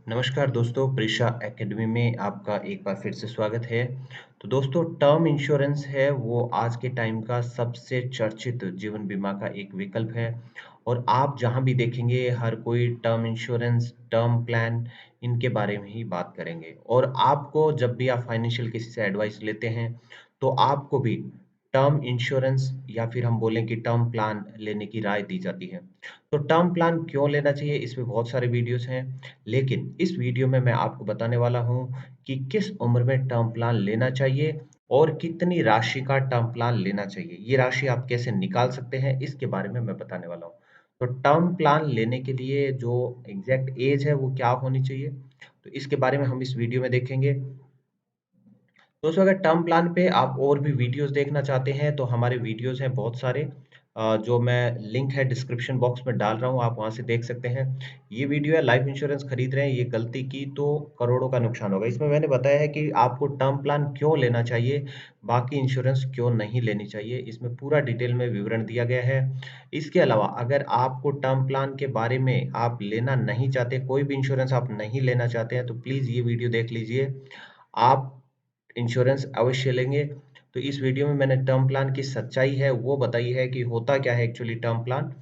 नमस्कार दोस्तों, प्रिशा एकेडमी में आपका एक बार फिर से स्वागत है। तो दोस्तों, टर्म इंश्योरेंस है वो आज के टाइम का सबसे चर्चित जीवन बीमा का एक विकल्प है। और आप जहां भी देखेंगे हर कोई टर्म इंश्योरेंस, टर्म प्लान इनके बारे में ही बात करेंगे। और आपको जब भी आप फाइनेंशियल किसी से एडवाइस लेते हैं तो आपको भी टर्म इंश्योरेंस या फिर हम बोलें कि टर्म प्लान लेने की राय दी जाती है। तो टर्म प्लान क्यों लेना चाहिए, इसमें बहुत सारे वीडियोस हैं, लेकिन इस वीडियो में मैं आपको बताने वाला हूं कि किस उम्र में टर्म प्लान लेना चाहिए और कितनी राशि का टर्म प्लान लेना चाहिए। ये राशि आप कैसे निकाल सकते हैं, इसके बारे में मैं बताने वाला हूं। तो टर्म प्लान लेने के लिए जो एग्जैक्ट एज है वो क्या होनी चाहिए, तो इसके बारे में हम इस वीडियो में देखेंगे। दोस्तों, अगर टर्म प्लान पे आप और भी वीडियोस देखना चाहते हैं तो हमारे वीडियोस हैं बहुत सारे, जो मैं लिंक है डिस्क्रिप्शन बॉक्स में डाल रहा हूँ, आप वहां से देख सकते हैं। ये वीडियो है लाइफ इंश्योरेंस खरीद रहे हैं, ये गलती की तो करोड़ों का नुकसान होगा। इसमें मैंने बताया है कि आपको टर्म प्लान क्यों लेना चाहिए, बाकी इंश्योरेंस क्यों नहीं लेनी चाहिए, इसमें पूरा डिटेल में विवरण दिया गया है। इसके अलावा अगर आपको टर्म प्लान के बारे में आप लेना नहीं चाहते, कोई भी इंश्योरेंस आप नहीं लेना चाहते हैं, तो प्लीज ये वीडियो देख लीजिए। आप इंश्योरेंस अवश्य लेंगे। तो इस वीडियो में मैंने टर्म प्लान की सच्चाई है वो बताई है कि होता क्या है एक्चुअली टर्म प्लान।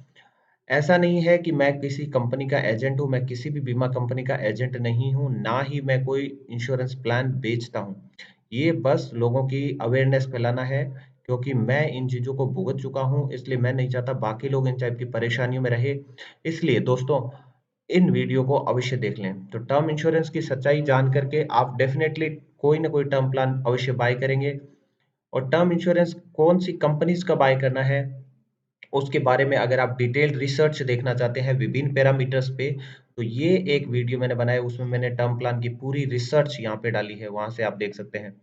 ऐसा नहीं है कि मैं किसी कंपनी का एजेंट हूँ, मैं किसी भी बीमा कंपनी का एजेंट नहीं हूँ, ना ही मैं कोई इंश्योरेंस प्लान बेचता हूँ। ये बस लोगों की अवेयरनेस फैलाना है, क्योंकि मैं इन चीज़ों को भुगत चुका हूँ, इसलिए मैं नहीं चाहता बाकी लोग इन टाइप की परेशानियों में रहे। इसलिए दोस्तों, इन वीडियो को अवश्य देख लें। तो टर्म इंश्योरेंस की सच्चाई जान करके आप डेफिनेटली कोई ना कोई टर्म प्लान अवश्य बाय करेंगे। और टर्म इंश्योरेंस कौन सी कंपनीज का बाय करना है, उसके बारे में अगर आप डिटेल्ड रिसर्च देखना चाहते हैं विभिन्न पैरामीटर्स पे, तो ये एक वीडियो मैंने बनाया, उसमें मैंने टर्म प्लान की पूरी रिसर्च यहाँ पे डाली है, वहां से आप देख सकते हैं।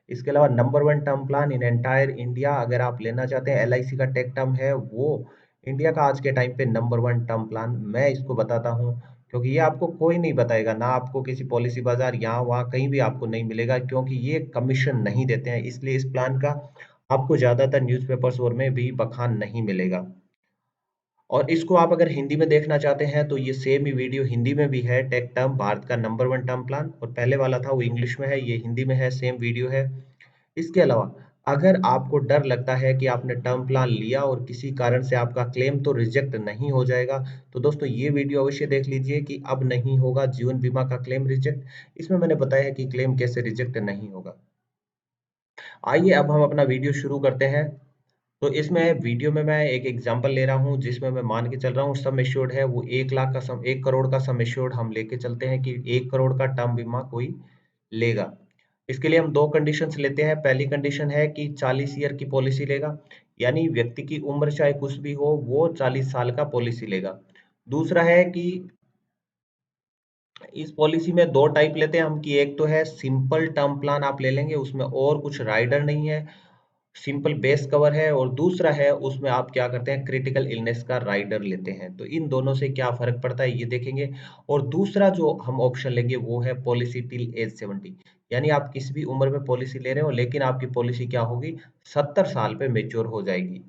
इसके अलावा number one term plan in entire India अगर आप लेना चाहते हैं, एलआईसी का टेक टर्म है वो इंडिया का आज के टाइम पे नंबर वन टर्म प्लान, मैं इसको बताता हूँ क्योंकि ये आपको कोई नहीं बताएगा, ना आपको किसी पॉलिसी बाजार यहाँ वहाँ कहीं भी आपको नहीं मिलेगा, क्योंकि ये कमीशन नहीं देते हैं, इसलिए इस प्लान का आपको ज्यादातर न्यूज़पेपर्स और में भी बखान नहीं मिलेगा। और इसको आप अगर हिंदी में देखना चाहते हैं तो ये सेम ही वीडियो हिंदी में भी है, टेक टर्म भारत का नंबर वन टर्म प्लान, और पहले वाला था वो इंग्लिश में है, ये हिंदी में है, सेम वीडियो है। इसके अलावा अगर आपको डर लगता है कि आपने टर्म प्लान लिया और किसी कारण से आपका क्लेम तो रिजेक्ट नहीं हो जाएगा, तो दोस्तों ये वीडियो अवश्य देख लीजिए कि अब नहीं होगा जीवन बीमा का क्लेम रिजेक्ट। इसमें मैंने बताया है कि क्लेम कैसे रिजेक्ट नहीं होगा। आइए अब हम अपना वीडियो शुरू करते हैं। तो इसमें वीडियो में मैं एक एग्जांपल ले रहा हूं, जिसमें मैं मान के चल रहा हूं सम एश्योर्ड है वो 1 लाख का, सम 1 करोड़ का सम एश्योर्ड हम लेके चलते हैं कि 1 करोड़ का टर्म बीमा कोई लेगा। इसके लिए हम दो कंडीशंस लेते हैं। पहली कंडीशन है कि 40 ईयर की पॉलिसी लेगा, यानी व्यक्ति की उम्र चाहे कुछ भी हो वो 40 साल का पॉलिसी लेगा। दूसरा है कि इस पॉलिसी में दो टाइप लेते हैं हम, कि एक तो है सिंपल टर्म प्लान आप ले लेंगे, उसमें और कुछ राइडर नहीं है, सिंपल बेस कवर है, और दूसरा है उसमें आप क्या करते हैं क्रिटिकल इलनेस का राइडर लेते हैं। तो इन दोनों से क्या फर्क पड़ता है ये देखेंगे। और दूसरा जो हम ऑप्शन लेंगे वो है पॉलिसी टिल एज 70, यानी आप किसी भी उम्र में पॉलिसी ले रहे हो लेकिन आपकी पॉलिसी क्या होगी, 70 साल पे मेच्योर हो जाएगी।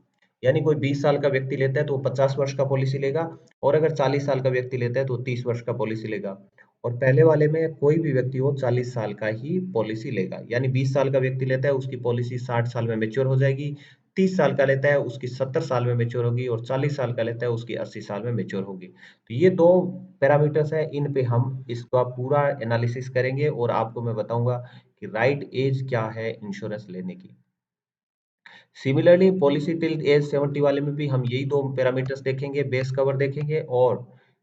यानी कोई 20 साल का व्यक्ति लेता है तो वो 50 वर्ष का पॉलिसी लेगा, और अगर 40 साल का व्यक्ति लेता है तो 30 वर्ष का पॉलिसी लेगा। और पहले वाले में कोई भी व्यक्ति हो 40 साल का ही पॉलिसी लेगा, यानी 20 साल का व्यक्ति लेता है उसकी पॉलिसी 60 साल में मेच्योर हो जाएगी, 30 साल का लेता है उसकी 70 साल में मेच्योर होगी, और 40 साल का लेता है उसकी 80 साल में मेच्योर होगी। तो ये दो पैरामीटर्स हैं, इन पे हम इसका पूरा एनालिसिस करेंगे और आपको मैं बताऊंगा कि राइट एज क्या है इंश्योरेंस लेने की। सिमिलरली पॉलिसी टिल एज 70 वाले में भी हम यही दो पैरामीटर्स देखेंगे, बेस कवर देखेंगे और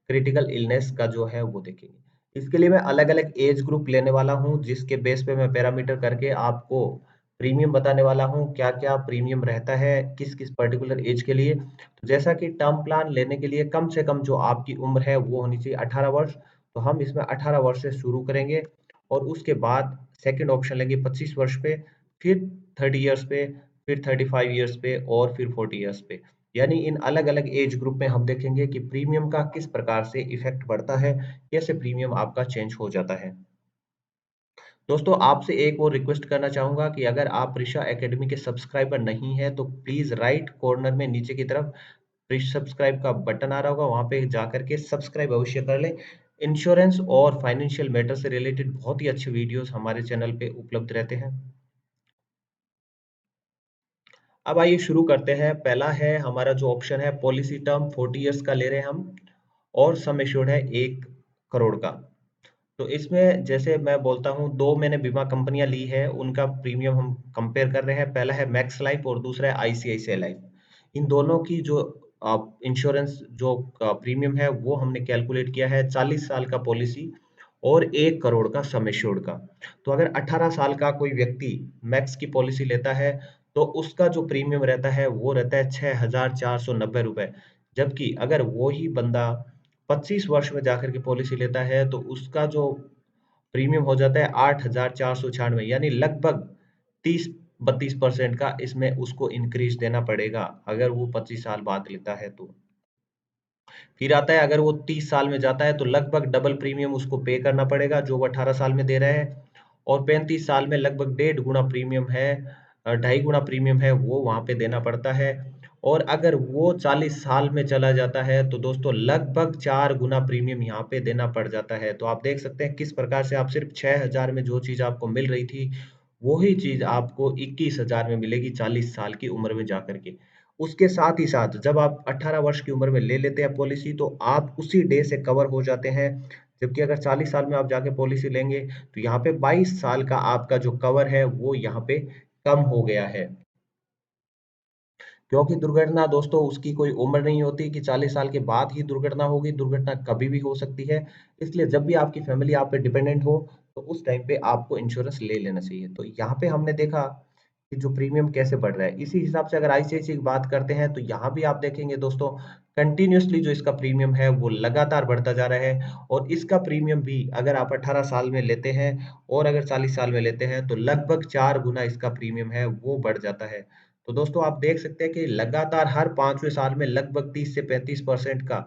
क्रिटिकल इलनेस का जो है वो देखेंगे। इसके लिए मैं अलग अलग एज ग्रुप लेने वाला हूं, जिसके बेस पे मैं पैरामीटर करके आपको प्रीमियम बताने वाला हूं, क्या क्या प्रीमियम रहता है किस किस पर्टिकुलर एज के लिए। तो जैसा कि टर्म प्लान लेने के लिए कम से कम जो आपकी उम्र है वो होनी चाहिए 18 वर्ष, तो हम इसमें 18 वर्ष से शुरू करेंगे। और उसके बाद सेकंड ऑप्शन लेंगे 25 वर्ष पे, फिर 30 ईयर्स पे, फिर 35 ईयर्स पे, और फिर 40 ईयर्स पे। यानी इन अलग अलग एज ग्रुप में हम देखेंगे कि प्रीमियम का किस प्रकार से इफेक्ट पड़ता है, कैसे प्रीमियम आपका चेंज हो जाता है। दोस्तों, आपसे एक और रिक्वेस्ट करना चाहूंगा कि अगर आप ऋषा एकेडमी के सब्सक्राइबर नहीं है तो प्लीज राइट कॉर्नर में नीचे की तरफ सब्सक्राइब का बटन आ रहा होगा, वहां पे जाकर के सब्सक्राइब अवश्य कर लें। इंश्योरेंस और फाइनेंशियल मैटर से रिलेटेड बहुत ही अच्छे वीडियोस हमारे चैनल पे उपलब्ध रहते हैं। अब आइए शुरू करते हैं। पहला है हमारा जो ऑप्शन है, पॉलिसी टर्म 40 इयर्स का ले रहे हैं हम और सम एश्योर्ड है 1 करोड़ का। तो इसमें जैसे मैं बोलता हूँ, 2 मैंने बीमा कंपनियाँ ली है, उनका प्रीमियम हम कंपेयर कर रहे हैं। पहला है मैक्स लाइफ और दूसरा है आईसीआईसीआई लाइफ। इन दोनों की जो इंश्योरेंस जो प्रीमियम है वो हमने कैलकुलेट किया है 40 साल का पॉलिसी और 1 करोड़ का सम एश्योर्ड का। तो अगर 18 साल का कोई व्यक्ति मैक्स की पॉलिसी लेता है, तो उसका जो प्रीमियम रहता है वो रहता है 6,490 रुपए। जबकि अगर वो ही बंदा 25 वर्ष में जाकर के पॉलिसी लेता है, तो उसका जो प्रीमियम हो जाता है 8,496, यानी लगभग 30-32% का इसमें उसको इंक्रीज देना पड़ेगा अगर वो 25 साल बाद लेता है तो। फिर आता है अगर वो 30 साल में जाता है तो लगभग डबल प्रीमियम उसको पे करना पड़ेगा जो वो 18 साल में दे रहा है, और 35 साल में लगभग डेढ़ गुना प्रीमियम है, ढाई गुना प्रीमियम है वो वहां पे देना पड़ता है। और अगर वो 40 साल में चला जाता है तो दोस्तों लगभग 4 गुना प्रीमियम यहाँ पे देना पड़ जाता है। तो आप देख सकते हैं किस प्रकार से आप सिर्फ 6,000 में जो चीज आपको मिल रही थी, वही चीज आपको 21,000 में मिलेगी 40 साल की उम्र में जाकर के। उसके साथ ही साथ जब आप 18 वर्ष की उम्र में ले लेते हैं पॉलिसी, तो आप उसी डे से कवर हो जाते हैं। जबकि अगर 40 साल में आप जाके पॉलिसी लेंगे तो यहाँ पे 22 साल का आपका जो कवर है वो यहाँ पे कम हो गया है। क्योंकि दुर्घटना दोस्तों उसकी कोई उम्र नहीं होती कि 40 साल के बाद ही दुर्घटना होगी, दुर्घटना कभी भी हो सकती है। इसलिए जब भी आपकी फैमिली आप पे डिपेंडेंट हो, तो उस टाइम पे आपको इंश्योरेंस ले लेना चाहिए। तो यहाँ पे हमने देखा कि जो प्रीमियम कैसे बढ़ रहा है। इसी हिसाब से अगर आईसीआईसीआई की बात करते हैं, तो यहाँ भी आप देखेंगे दोस्तों, कंटिन्यूअसली जो इसका प्रीमियम है वो लगातार बढ़ता जा रहा है। और इसका प्रीमियम भी अगर आप 18 साल में लेते हैं और अगर 40 साल में लेते हैं, तो लगभग 4 गुना इसका प्रीमियम है वो बढ़ जाता है। तो दोस्तों आप देख सकते हैं कि लगातार हर 5वें साल में लगभग 30 से 35% का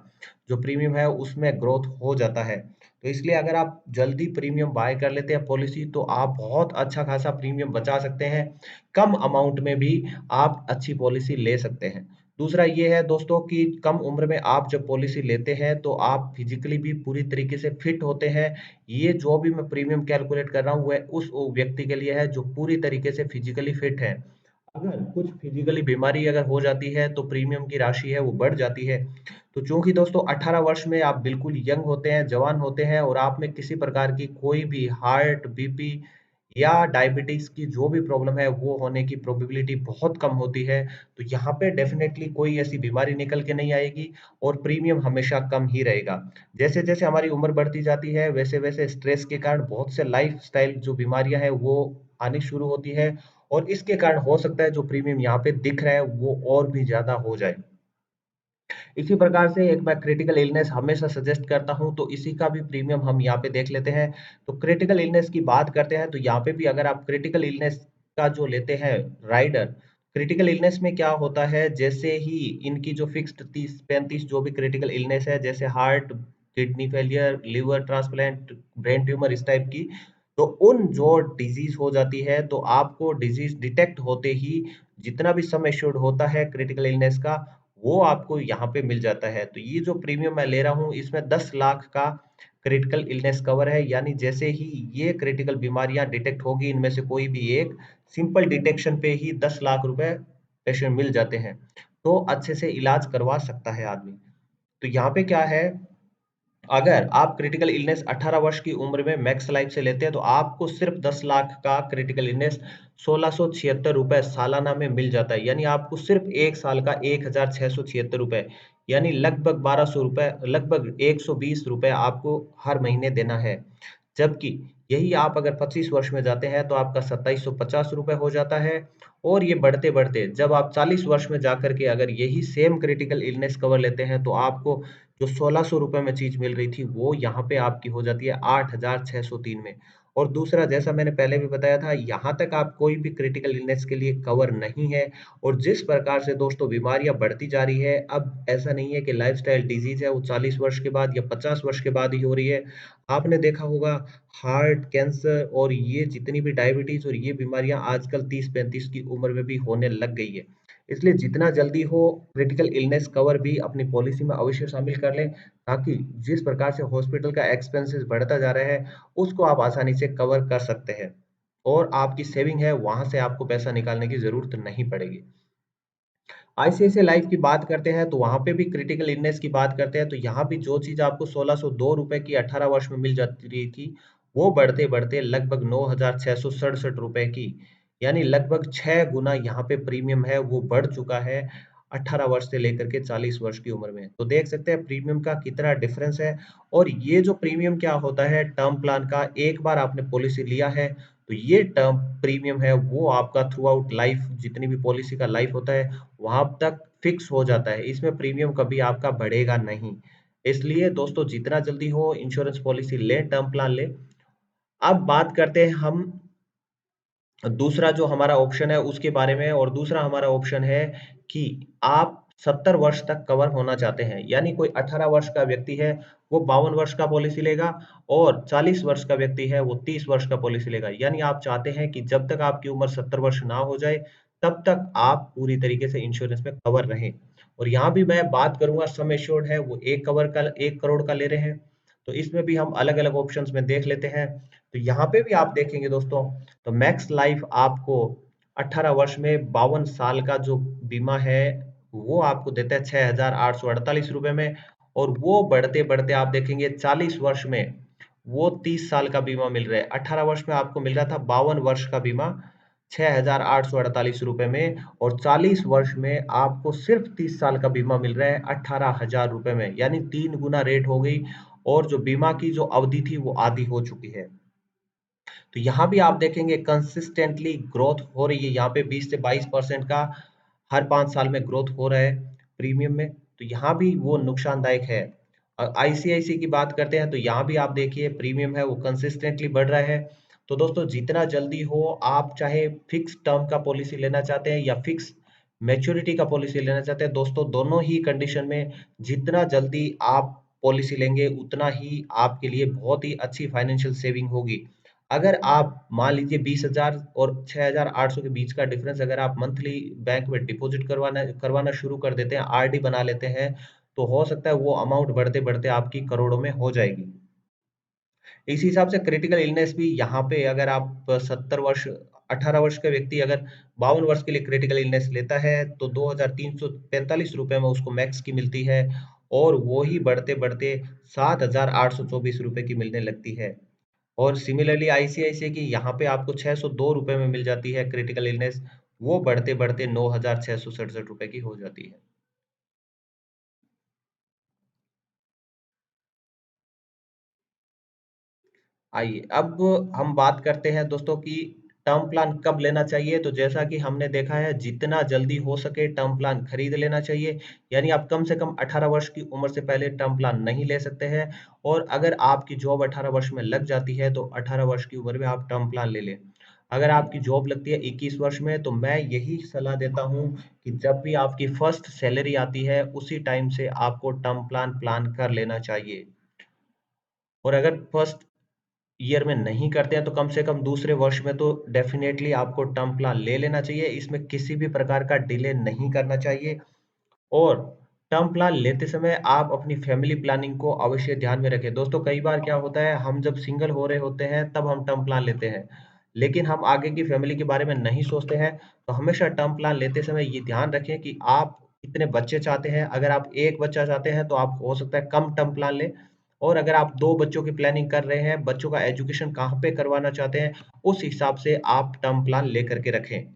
जो प्रीमियम है उसमें ग्रोथ हो जाता है। तो इसलिए अगर आप जल्दी प्रीमियम बाय कर लेते हैं पॉलिसी, तो आप बहुत अच्छा खासा प्रीमियम बचा सकते हैं। कम अमाउंट में भी आप अच्छी पॉलिसी ले सकते हैं। दूसरा ये है दोस्तों कि कम उम्र में आप जब पॉलिसी लेते हैं तो आप फिजिकली भी पूरी तरीके से फिट होते हैं। ये जो भी मैं प्रीमियम कैलकुलेट कर रहा हूँ वह उस व्यक्ति के लिए है जो पूरी तरीके से फिजिकली फिट है। अगर कुछ फिजिकली बीमारी अगर हो जाती है तो प्रीमियम की राशि है वो बढ़ जाती है। तो चूंकि दोस्तों 18 वर्ष में आप बिल्कुल यंग होते हैं, जवान होते हैं, और आप में किसी प्रकार की कोई भी हार्ट, बीपी या डायबिटीज की जो भी प्रॉब्लम है वो होने की प्रोबेबिलिटी बहुत कम होती है। तो यहाँ पे डेफिनेटली कोई ऐसी बीमारी निकल के नहीं आएगी और प्रीमियम हमेशा कम ही रहेगा। जैसे जैसे हमारी उम्र बढ़ती जाती है वैसे वैसे स्ट्रेस के कारण बहुत से लाइफस्टाइल जो बीमारियां हैं वो आनी शुरू होती है, और इसके कारण हो सकता है जो प्रीमियम यहाँ पे दिख रहा है वो और भी ज्यादा हो जाए। इसी प्रकार से एक मैं क्रिटिकल इलनेस हमेशा सजेस्ट करता हूँ, तो इसी का भी प्रीमियम हम यहाँ पे देख लेते हैं। तो क्रिटिकल इलनेस की बात करते हैं, तो यहाँ पे भी अगर आप क्रिटिकल इलनेस का जो लेते हैं राइडर, क्रिटिकल इलनेस में क्या होता है, जैसे ही इनकी जो फिक्स्ड 30-35 जो भी क्रिटिकल इलनेस है, जैसे heart, kidney failure, liver transplant, brain tumour, इस टाइप की, तो उन जो डिजीज हो जाती है तो आपको डिजीज डिटेक्ट होते ही जितना भी सम एश्योर्ड होता है क्रिटिकल इलनेस का, वो आपको यहाँ पे मिल जाता है। तो ये जो प्रीमियम मैं ले रहा हूँ इसमें 10 लाख का क्रिटिकल इलनेस कवर है, यानी जैसे ही ये क्रिटिकल बीमारियां डिटेक्ट होगी इनमें से कोई भी एक, सिंपल डिटेक्शन पे ही 10 लाख रुपए पेशेंट मिल जाते हैं। तो अच्छे से इलाज करवा सकता है आदमी। तो यहाँ पे क्या है, अगर आप क्रिटिकल इलनेस 18 वर्ष की उम्र में मैक्स लाइफ से लेते हैं तो आपको सिर्फ 10 लाख का क्रिटिकल इलनेस 1676 रुपए सालाना में मिल जाता है, यानी आपको सिर्फ एक साल का 1676 रुपए, यानी लगभग 1200 रुपए, लगभग 120 रुपए आपको हर महीने देना है। जबकि यही आप अगर 25 वर्ष में जाते हैं तो आपका 2750 रुपए हो जाता है। और ये बढ़ते बढ़ते जब आप 40 वर्ष में जाकर के अगर यही सेम क्रिटिकल इलनेस कवर लेते हैं तो आपको जो 1600 रुपए में चीज मिल रही थी वो यहाँ पे आपकी हो जाती है 8603 में। और दूसरा, जैसा मैंने पहले भी बताया था, यहाँ तक आप कोई भी क्रिटिकल इलनेस के लिए कवर नहीं है। और जिस प्रकार से दोस्तों बीमारियां बढ़ती जा रही है, अब ऐसा नहीं है कि लाइफस्टाइल डिजीज है वो 40 वर्ष के बाद या 50 वर्ष के बाद ही हो रही है। आपने देखा होगा हार्ट, कैंसर और ये जितनी भी डायबिटीज और ये बीमारियां आजकल 30-35 की उम्र में भी होने लग गई है। इसलिए जितना जल्दी हो क्रिटिकल इलनेस कवर भी अपनी पॉलिसी में अवश्य शामिल कर लें, ताकि जिस प्रकार से हॉस्पिटल का एक्सपेंसेस बढ़ता जा रहा है, उसको आप आसानी से कवर कर सकते हैं और आपकी सेविंग है, वहाँ से आपको पैसा निकालने की ज़रूरत नहीं पड़ेगी। आईसीआईसीआई लाइफ की बात करते हैं तो वहां पे भी क्रिटिकल इलनेस की बात करते हैं तो यहाँ भी जो चीज आपको 1602 रुपए की 18 वर्ष में मिल जाती रही थी वो बढ़ते बढ़ते लगभग 9667 रुपए की यानी लगभग 6 गुना यहाँ पे प्रीमियम है वो बढ़ चुका है 18 वर्ष से लेकर के 40 वर्ष की उम्र में। तो देख सकते हैं प्रीमियम का कितना डिफरेंस है। और ये जो प्रीमियम क्या होता है टर्म प्लान का, एक बार आपने पॉलिसी लिया है तो ये टर्म प्रीमियम है वो आपका थ्रू आउट लाइफ, जितनी भी पॉलिसी का लाइफ होता है वहां तक फिक्स हो जाता है। इसमें प्रीमियम कभी आपका बढ़ेगा नहीं। इसलिए दोस्तों जितना जल्दी हो इंश्योरेंस पॉलिसी लें, टर्म प्लान लें। अब बात करते हैं हम दूसरा जो हमारा ऑप्शन है उसके बारे में। और दूसरा हमारा ऑप्शन है कि आप 70 वर्ष तक कवर होना चाहते हैं, यानी कोई 18 वर्ष का व्यक्ति है वो 52 वर्ष का पॉलिसी लेगा और 40 वर्ष का व्यक्ति है वो 30 वर्ष का पॉलिसी लेगा। यानी आप चाहते हैं कि जब तक आपकी उम्र 70 वर्ष ना हो जाए तब तक आप पूरी तरीके से इंश्योरेंस में कवर रहें। और यहाँ भी मैं बात करूंगा सम एश्योर्ड है वो 1 करोड़ का ले रहे हैं। तो इसमें भी हम अलग अलग ऑप्शंस में देख लेते हैं। तो यहाँ पे भी आप देखेंगे दोस्तों तो मैक्स लाइफ आपको 18 वर्ष में 52 साल का जो बीमा है वो आपको देता है 6,848 रुपए में। और वो बढ़ते बढ़ते आप देखेंगे 40 वर्ष में वो 30 साल का बीमा मिल रहा है। 18 वर्ष में आपको मिल रहा था 52 वर्ष का बीमा 6,848 रुपए में, और 40 वर्ष में आपको सिर्फ 30 साल का बीमा मिल रहा है 18,000 रुपए में, यानी 3 गुना रेट हो गई। और जो बीमा की जो अवधि थी वो आधी हो चुकी है। तो यहाँ भी आप देखेंगे कंसिस्टेंटली ग्रोथ हो रही है, यहाँ पे 20 से 22% का हर 5 साल में ग्रोथ हो रहा है प्रीमियम में। तो यहाँ भी वो नुकसानदायक है। आईसीआईसी की बात करते हैं तो यहाँ भी आप देखिए प्रीमियम है वो कंसिस्टेंटली बढ़ रहा है। तो दोस्तों जितना जल्दी हो आप चाहे फिक्स टर्म का पॉलिसी लेना चाहते हैं या फिक्स मैच्योरिटी का पॉलिसी लेना चाहते हैं, दोस्तों दोनों ही कंडीशन में जितना जल्दी आप पॉलिसी लेंगे उतना ही आपके लिए बहुत ही अच्छी फाइनेंशियल सेविंग होगी। अगर आप मान लीजिए 20,000 और 6,800 के बीच का डिफरेंस अगर आप मंथली बैंक में डिपॉजिट करवाना करवाना शुरू कर देते हैं, आरडी बना लेते हैं, तो हो सकता है वो अमाउंट बढ़ते बढ़ते आपकी करोड़ों में हो जाएगी। इस हिसाब से क्रिटिकल इलनेस भी यहाँ पे अगर आप 70 वर्ष 18 वर्ष का व्यक्ति अगर 52 वर्ष के लिए क्रिटिकल इलनेस लेता है तो 2,345 रुपए में उसको मैक्स की मिलती है। और वो ही बढ़ते बढ़ते 7,824 रुपए की मिलने लगती है। और सिमिलरली आईसीआईसीआई की यहाँ पे आपको 602 रुपए में मिल जाती है क्रिटिकल इलनेस, वो बढ़ते बढ़ते 9,667 रुपए की हो जाती है। आइए अब हम बात करते हैं दोस्तों कि टर्म प्लान कब लेना चाहिए। तो जैसा कि हमने देखा है जितना जल्दी हो सके टर्म प्लान खरीद लेना चाहिए, यानी आप कम से कम 18 वर्ष की उम्र से पहले टर्म प्लान नहीं ले सकते हैं। और अगर आपकी जॉब 18 वर्ष में लग जाती है तो 18 वर्ष की उम्र में आप टर्म प्लान ले लें। अगर आपकी जॉब लगती है 21 वर्ष में तो मैं यही सलाह देता हूँ कि जब भी आपकी फर्स्ट सैलरी आती है उसी टाइम से आपको टर्म प्लान प्लान कर लेना चाहिए। और अगर फर्स्ट ईयर में नहीं करते हैं तो कम से कम दूसरे वर्ष में तो डेफिनेटली आपको टर्म प्लान ले लेना चाहिए। इसमें किसी भी प्रकार का डिले नहीं करना चाहिए। और टर्म प्लान लेते समय आप अपनी फैमिली प्लानिंग को अवश्य ध्यान में रखें। दोस्तों कई बार क्या होता है हम जब सिंगल हो रहे होते हैं तब हम टर्म प्लान लेते हैं, लेकिन हम आगे की फैमिली के बारे में नहीं सोचते हैं। तो हमेशा टर्म प्लान लेते समय ये ध्यान रखें कि आप कितने बच्चे चाहते हैं। अगर आप एक बच्चा चाहते हैं तो आप हो सकता है कम टर्म प्लान लें। और अगर आप दो बच्चों की प्लानिंग कर रहे हैं, बच्चों का एजुकेशन कहाँ पे करवाना चाहते हैं, उस हिसाब से आप टर्म प्लान लेकर के रखें।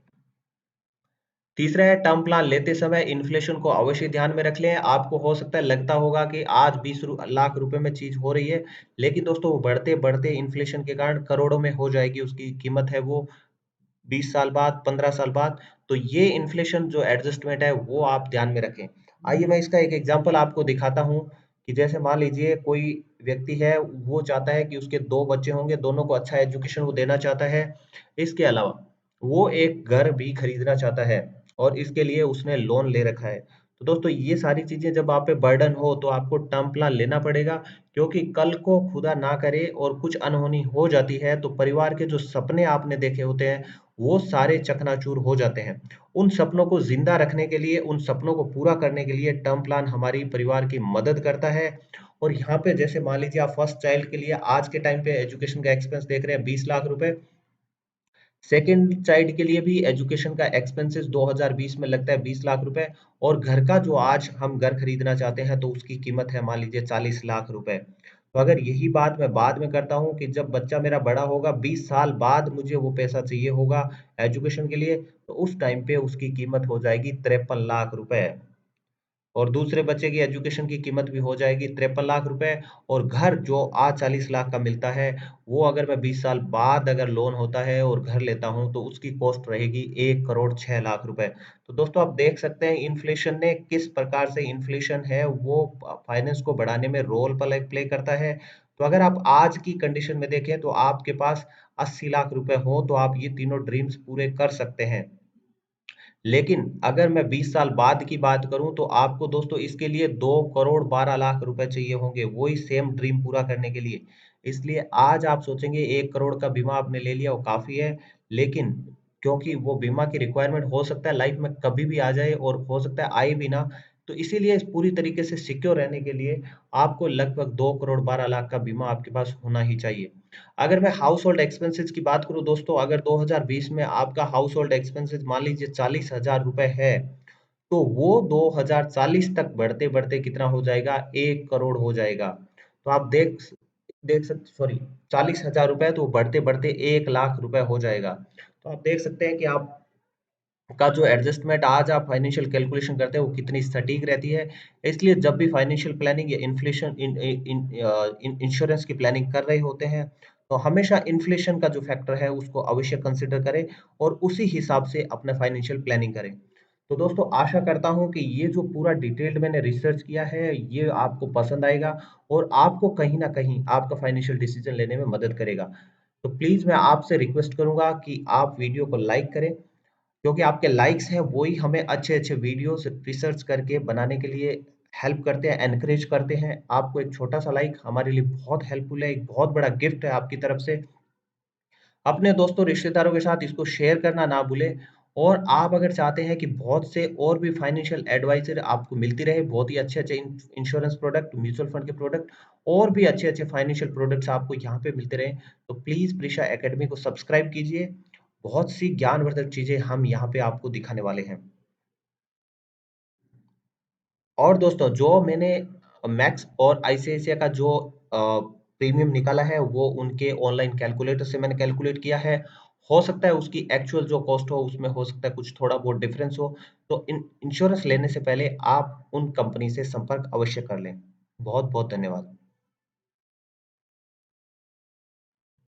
तीसरा है टर्म प्लान लेते समय इन्फ्लेशन को अवश्य ध्यान में रख लें। आपको हो सकता है लगता होगा कि आज 20 लाख रुपए में चीज हो रही है, लेकिन दोस्तों वो बढ़ते बढ़ते इन्फ्लेशन के कारण करोड़ों में हो जाएगी। उसकी कीमत है वो 20 साल बाद, 15 साल बाद। तो ये इन्फ्लेशन जो एडजस्टमेंट है वो आप ध्यान में रखें। आइए मैं इसका एक एग्जांपल आपको दिखाता हूँ कि जैसे मान लीजिए कोई व्यक्ति है वो चाहता है कि उसके दो बच्चे होंगे, दोनों को अच्छा एजुकेशन वो देना चाहता है। इसके अलावा वो एक घर भी खरीदना चाहता है और इसके लिए उसने लोन ले रखा है। तो दोस्तों ये सारी चीज़ें जब आप पे बर्डन हो तो आपको टर्म प्लान लेना पड़ेगा, क्योंकि कल को खुदा ना करे और कुछ अनहोनी हो जाती है तो परिवार के जो सपने आपने देखे होते हैं, वो सारे चकनाचूर हो जाते हैं। उन सपनों को ज़िंदा रखने के लिए, उन सपनों को पूरा करने के लिए टर्म प्लान हमारी परिवार की मदद करता है। और यहाँ पे जैसे मान लीजिए आप फर्स्ट चाइल्ड के लिए आज के टाइम पे एजुकेशन का एक्सपेंस देख रहे हैं 20 लाख रुपए। सेकंड चाइल्ड के लिए भी एजुकेशन का एक्सपेंसेस 2020 में लगता है 20 लाख रुपए। और घर का जो आज हम घर खरीदना चाहते हैं तो उसकी कीमत है मान लीजिए 40 लाख रुपए। तो अगर यही बात मैं बाद में करता हूँ कि जब बच्चा मेरा बड़ा होगा 20 साल बाद मुझे वो पैसा चाहिए होगा एजुकेशन के लिए, तो उस टाइम पे उसकी कीमत हो जाएगी 53 लाख रुपए। और दूसरे बच्चे की एजुकेशन की कीमत भी हो जाएगी 53 लाख रुपए। और घर जो आज 40 लाख का मिलता है, वो अगर मैं 20 साल बाद अगर लोन होता है और घर लेता हूँ तो उसकी कॉस्ट रहेगी 1 करोड़ 6 लाख रुपए। तो दोस्तों आप देख सकते हैं इन्फ्लेशन ने किस प्रकार से, इन्फ्लेशन है वो फाइनेंस को बढ़ाने में रोल प्ले प्ले करता है। तो अगर आप आज की कंडीशन में देखें तो आपके पास 80 लाख रुपए हो तो आप ये तीनों ड्रीम्स पूरे कर सकते हैं। लेकिन अगर मैं 20 साल बाद की बात करूँ तो आपको दोस्तों इसके लिए 2 करोड़ 12 लाख रुपए चाहिए होंगे, वही सेम ड्रीम पूरा करने के लिए। इसलिए आज आप सोचेंगे 1 करोड़ का बीमा आपने ले लिया वो काफ़ी है, लेकिन क्योंकि वो बीमा की रिक्वायरमेंट हो सकता है लाइफ में कभी भी आ जाए और हो सकता है आए भी ना, तो इसीलिए इस पूरी तरीके से सिक्योर रहने के लिए आपको लगभग 2 करोड़ 12 लाख का बीमा आपके पास होना ही चाहिए। अगर मैं हाउस होल्ड एक्सपेंसेस की बात करूँ दोस्तों, अगर 2020 में आपका हाउस होल्ड एक्सपेंसेस मान लीजिए 40,000 रुपए है, तो वो 2040 तक बढ़ते-बढ़ते कितना हो जाएगा? 1 करोड़ हो जाएगा। तो आप देख सकते, सॉरी, 40,000 रुपए तो बढ़ते-बढ़ते 1 लाख रुपए हो जाएगा। तो आप देख सकते हैं कि आप का जो एडजस्टमेंट आज आप फाइनेंशियल कैलकुलेशन करते हैं वो कितनी सटीक रहती है। इसलिए जब भी फाइनेंशियल प्लानिंग या इन्फ्लेशन इंश्योरेंस की प्लानिंग कर रहे होते हैं तो हमेशा इन्फ्लेशन का जो फैक्टर है उसको अवश्य कंसिडर करें और उसी हिसाब से अपना फाइनेंशियल प्लानिंग करें। तो दोस्तों आशा करता हूँ कि ये जो पूरा डिटेल्ड मैंने रिसर्च किया है ये आपको पसंद आएगा और आपको कहीं ना कहीं आपका फाइनेंशियल डिसीजन लेने में मदद करेगा। तो प्लीज मैं आपसे रिक्वेस्ट करूंगा कि आप वीडियो को लाइक करें, क्योंकि आपके लाइक्स हैं वो ही हमें अच्छे-अच्छे वीडियोस रिसर्च करके बनाने के लिए हेल्प करते हैं, एनकरेज करते हैं। आपको एक छोटा-सा लाइक हमारे लिए बहुत हेल्पफुल है, एक बहुत बड़ा गिफ्ट है आपकी तरफ से। अपने दोस्तों, रिश्तेदारों के साथ इसको शेयर करना ना भूलें। और आप अगर चाहते हैं कि बहुत से और भी फाइनेंशियल एडवाइज़र आपको मिलती रहे, बहुत ही अच्छे-अच्छे इंश्योरेंस प्रोडक्ट, म्यूचुअल फंड के प्रोडक्ट और भी अच्छे-अच्छे फाइनेंशियल प्रोडक्ट्स आपको यहाँ पे मिलते रहें, तो प्लीज़ प्रीशा एकेडमी को सब्सक्राइब कीजिए। बहुत सी ज्ञानवर्धक चीज़ें हम यहाँ पे आपको दिखाने वाले हैं। और दोस्तों जो मैंने मैक्स और आईसीआईसीआई का जो प्रीमियम निकाला है वो उनके ऑनलाइन कैलकुलेटर से मैंने कैलकुलेट किया है। हो सकता है उसकी एक्चुअल जो कॉस्ट हो उसमें हो सकता है कुछ थोड़ा बहुत डिफरेंस हो। तो इंश्योरेंस लेने से पहले आप उन कंपनी से संपर्क अवश्य कर लें। बहुत बहुत धन्यवाद।